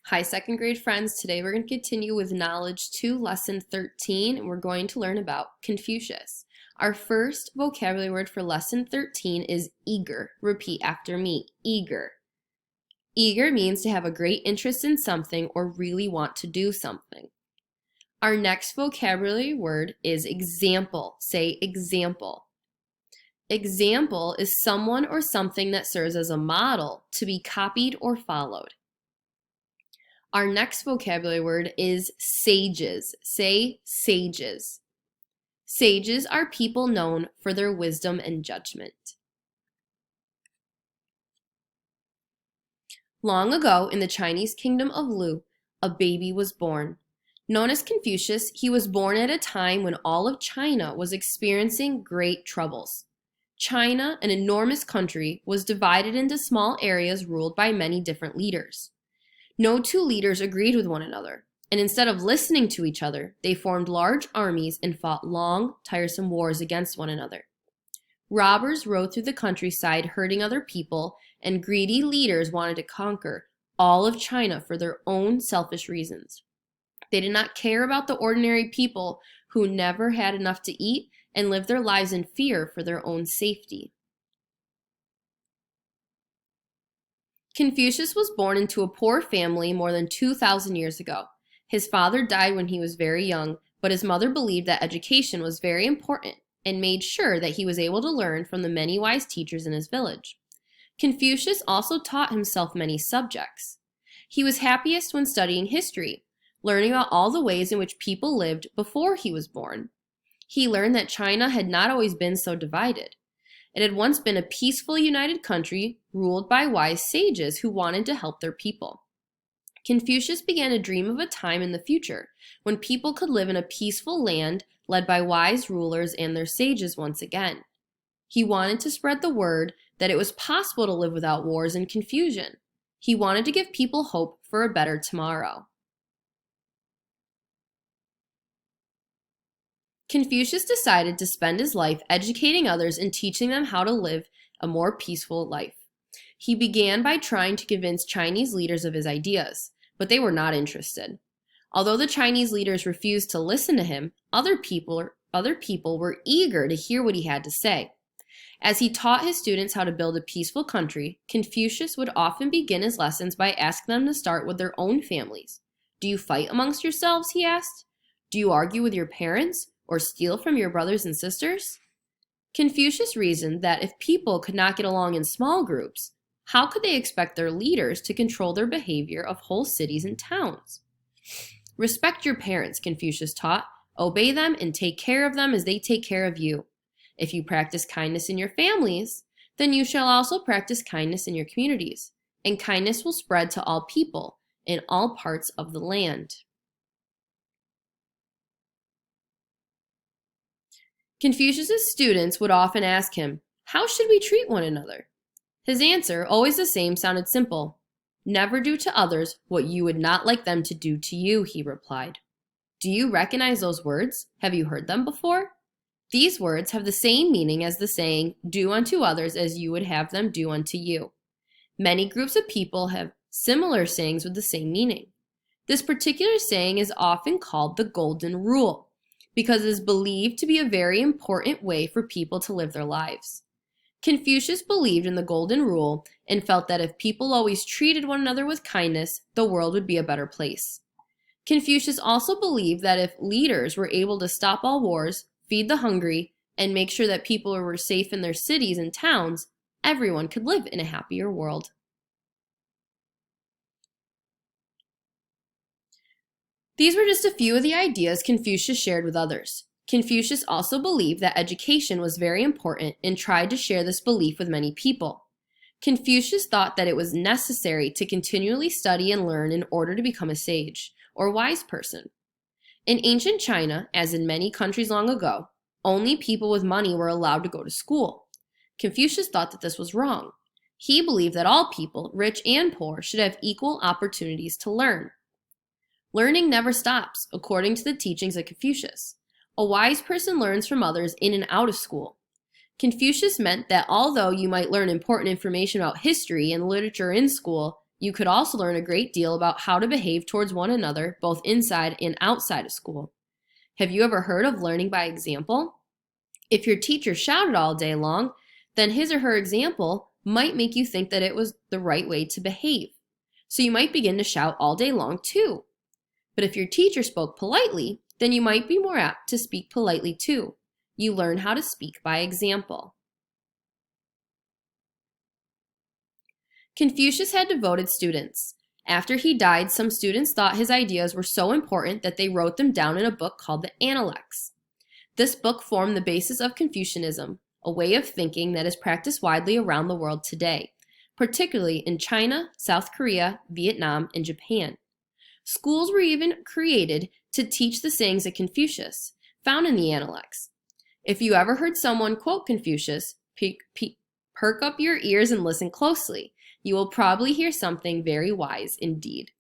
Hi, second grade friends. Today we're going to continue with Knowledge 2, Lesson 13, and we're going to learn about Confucius. Our first vocabulary word for Lesson 13 is eager. Repeat after me, eager. Eager means to have a great interest in something or really want to do something. Our next vocabulary word is example. Say example. Example is someone or something that serves as a model to be copied or followed. Our next vocabulary word is sages. Say sages. Sages are people known for their wisdom and judgment. Long ago, in the Chinese kingdom of Lu, a baby was born. Known as Confucius, he was born at a time when all of China was experiencing great troubles. China, an enormous country, was divided into small areas ruled by many different leaders. No two leaders agreed with one another, and instead of listening to each other, they formed large armies and fought long, tiresome wars against one another. Robbers rode through the countryside hurting other people, and greedy leaders wanted to conquer all of China for their own selfish reasons. They did not care about the ordinary people who never had enough to eat and lived their lives in fear for their own safety. Confucius was born into a poor family more than 2,000 years ago. His father died when he was very young, but his mother believed that education was very important and made sure that he was able to learn from the many wise teachers in his village. Confucius also taught himself many subjects. He was happiest when studying history, learning about all the ways in which people lived before he was born. He learned that China had not always been so divided. It had once been a peaceful, united country ruled by wise sages who wanted to help their people. Confucius began to dream of a time in the future when people could live in a peaceful land led by wise rulers and their sages once again. He wanted to spread the word that it was possible to live without wars and confusion. He wanted to give people hope for a better tomorrow. Confucius decided to spend his life educating others and teaching them how to live a more peaceful life. He began by trying to convince Chinese leaders of his ideas, but they were not interested. Although the Chinese leaders refused to listen to him, other people were eager to hear what he had to say. As he taught his students how to build a peaceful country, Confucius would often begin his lessons by asking them to start with their own families. Do you fight amongst yourselves, he asked? Do you argue with your parents? Or steal from your brothers and sisters? Confucius reasoned that if people could not get along in small groups, how could they expect their leaders to control their behavior of whole cities and towns? Respect your parents, Confucius taught. Obey them and take care of them as they take care of you. If you practice kindness in your families, then you shall also practice kindness in your communities, and kindness will spread to all people in all parts of the land. Confucius's students would often ask him, "How should we treat one another?" His answer, always the same, sounded simple. "Never do to others what you would not like them to do to you," he replied. Do you recognize those words? Have you heard them before? These words have the same meaning as the saying, "Do unto others as you would have them do unto you." Many groups of people have similar sayings with the same meaning. This particular saying is often called the Golden Rule, because it is believed to be a very important way for people to live their lives. Confucius believed in the Golden Rule and felt that if people always treated one another with kindness, the world would be a better place. Confucius also believed that if leaders were able to stop all wars, feed the hungry, and make sure that people were safe in their cities and towns, everyone could live in a happier world. These were just a few of the ideas Confucius shared with others. Confucius also believed that education was very important and tried to share this belief with many people. Confucius thought that it was necessary to continually study and learn in order to become a sage, or wise person. In ancient China, as in many countries long ago, only people with money were allowed to go to school. Confucius thought that this was wrong. He believed that all people, rich and poor, should have equal opportunities to learn. Learning never stops, according to the teachings of Confucius. A wise person learns from others in and out of school. Confucius meant that although you might learn important information about history and literature in school, You could also learn a great deal about how to behave towards one another, both inside and outside of school. Have you ever heard of learning by example? If your teacher shouted all day long, then his or her example might make you think that it was the right way to behave. So you might begin to shout all day long too. But if your teacher spoke politely, then you might be more apt to speak politely too. You learn how to speak by example. Confucius had devoted students. After he died, some students thought his ideas were so important that they wrote them down in a book called the Analects. This book formed the basis of Confucianism, a way of thinking that is practiced widely around the world today, particularly in China, South Korea, Vietnam, and Japan. Schools were even created to teach the sayings of Confucius, found in the Analects. If you ever heard someone quote Confucius, perk up your ears and listen closely. You will probably hear something very wise indeed.